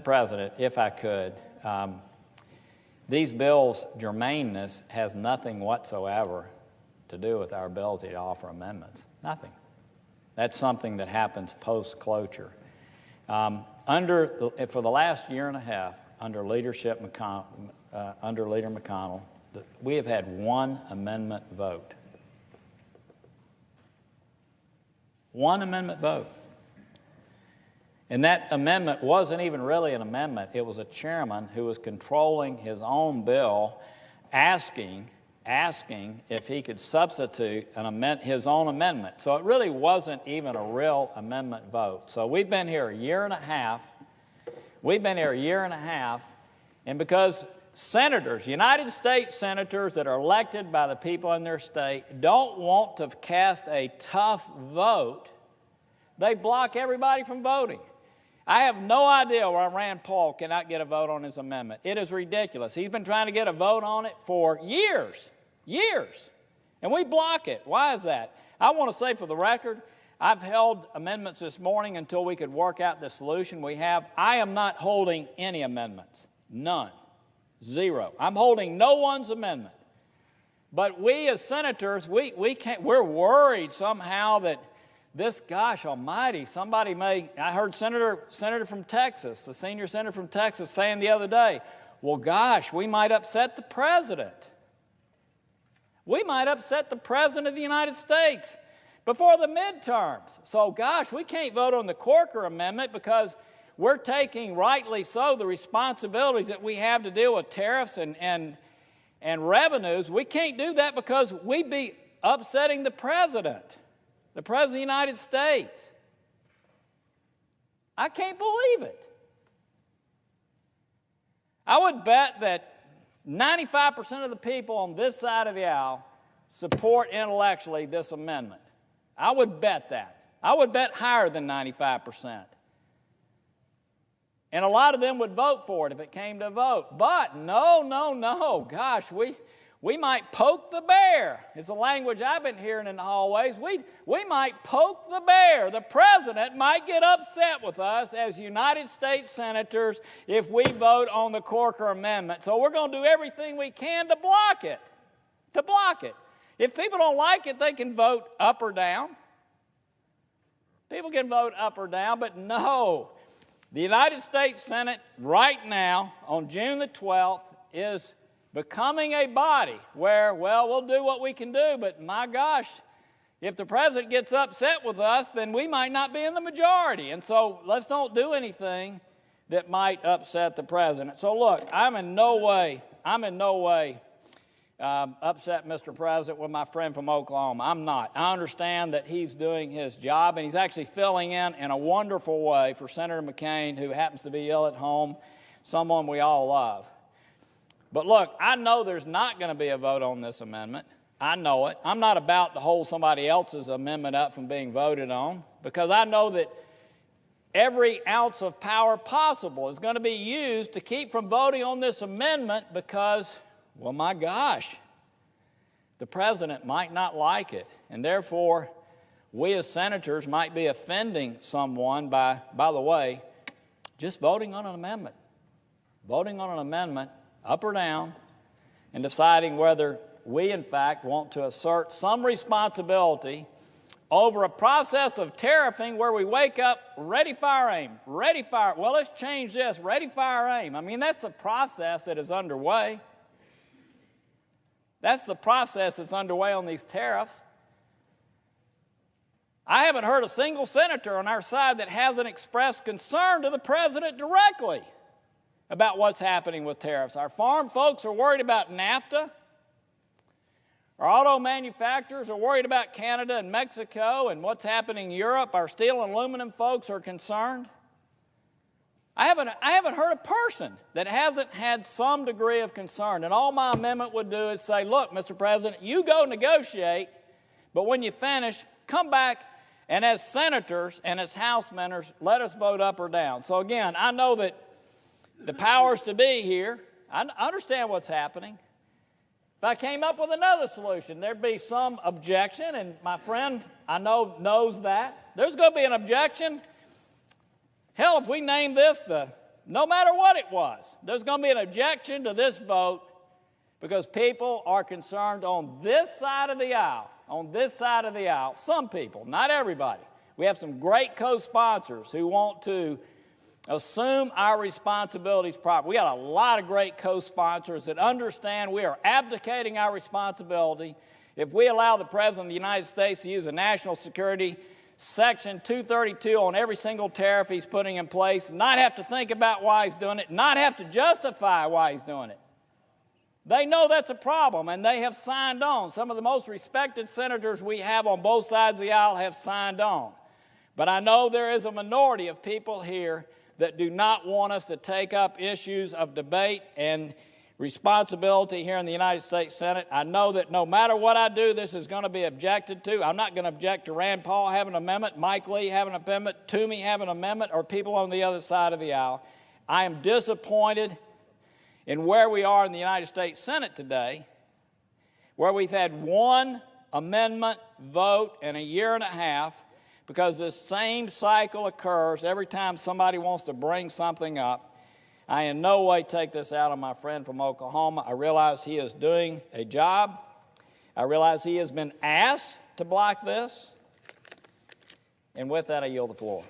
President, if I could, these bills' germaneness has nothing whatsoever to do with our ability to offer amendments. Nothing. That's something that happens post-cloture. For the last year and a half, under Leader McConnell, we have had one amendment vote. One amendment vote. And that amendment wasn't even really an amendment. It was a chairman who was controlling his own bill, asking if he could substitute his own amendment. So it really wasn't even a real amendment vote. So we've been here a year and a half. And because senators, United States senators that are elected by the people in their state, don't want to cast a tough vote, they block everybody from voting. I have no idea why Rand Paul cannot get a vote on his amendment. It is ridiculous. He's been trying to get a vote on it for years, and we block it. Why is that? I want to say for the record, I've held amendments this morning until we could work out the solution we have. I am not holding any amendments. None. Zero. I'm holding no one's amendment. But we as senators, we're worried somehow that this, gosh almighty, I heard Senator from Texas, the senior senator from Texas, saying the other day, well, gosh, we might upset the president. We might upset the president of the United States before the midterms. So, gosh, we can't vote on the Corker Amendment because we're taking, rightly so, the responsibilities that we have to deal with tariffs and revenues. We can't do that because we'd be upsetting the president of the United States. I can't believe it. I would bet that 95% of the people on this side of the aisle support intellectually this amendment. I would bet that. I would bet higher than 95%. And a lot of them would vote for it if it came to a vote. But no. Gosh, we might poke the bear. It's the language I've been hearing in the hallways. We might poke the bear. The president might get upset with us as United States senators if we vote on the Corker Amendment. So we're going to do everything we can to block it. If people don't like it, they can vote up or down. People can vote up or down, but no. The United States Senate right now, on June the 12th, is becoming a body where, well, we'll do what we can do, but my gosh, if the president gets upset with us, then we might not be in the majority. And so let's don't do anything that might upset the president. So look, I'm in no way upset, Mr. President, with my friend from Oklahoma. I'm not. I understand that he's doing his job, and he's actually filling in a wonderful way for Senator McCain, who happens to be ill at home, someone we all love. But look, I know there's not going to be a vote on this amendment. I know it. I'm not about to hold somebody else's amendment up from being voted on, because I know that every ounce of power possible is going to be used to keep from voting on this amendment because, well, my gosh, the president might not like it, and therefore we as senators might be offending someone by the way, just voting on an amendment. Voting on an amendment, up or down, and deciding whether we, in fact, want to assert some responsibility over a process of tariffing where we wake up, ready, fire, aim, ready, fire. Well, let's change this, ready, fire, aim. I mean, that's the process that is underway. That's the process that's underway on these tariffs. I haven't heard a single senator on our side that hasn't expressed concern to the president directly about what's happening with tariffs. Our farm folks are worried about NAFTA. Our auto manufacturers are worried about Canada and Mexico and what's happening in Europe. Our steel and aluminum folks are concerned. I haven't heard a person that hasn't had some degree of concern. And all my amendment would do is say, look, Mr. President, you go negotiate, but when you finish, come back and as senators and as House members, let us vote up or down. So again, I know that the powers to be here, I understand what's happening. If I came up with another solution, there'd be some objection, and my friend, I know, knows that. There's going to be an objection. Hell, if we name this the no matter what it was. There's going to be an objection to this vote because people are concerned on this side of the aisle, some people, not everybody. We have some great co-sponsors who want to assume our responsibilities properly. We got a lot of great co-sponsors that understand we are abdicating our responsibility if we allow the President of the United States to use a national security Section 232 on every single tariff he's putting in place, not have to think about why he's doing it, not have to justify why he's doing it. They know that's a problem, and they have signed on. Some of the most respected senators we have on both sides of the aisle have signed on. But I know there is a minority of people here that do not want us to take up issues of debate and responsibility here in the United States Senate. I know that no matter what I do, this is going to be objected to. I'm not going to object to Rand Paul having an amendment, Mike Lee having an amendment, Toomey having an amendment, or people on the other side of the aisle. I am disappointed in where we are in the United States Senate today, where we've had one amendment vote in a year and a half, because this same cycle occurs every time somebody wants to bring something up. I in no way take this out on my friend from Oklahoma. I realize he is doing a job. I realize he has been asked to block this. And with that, I yield the floor.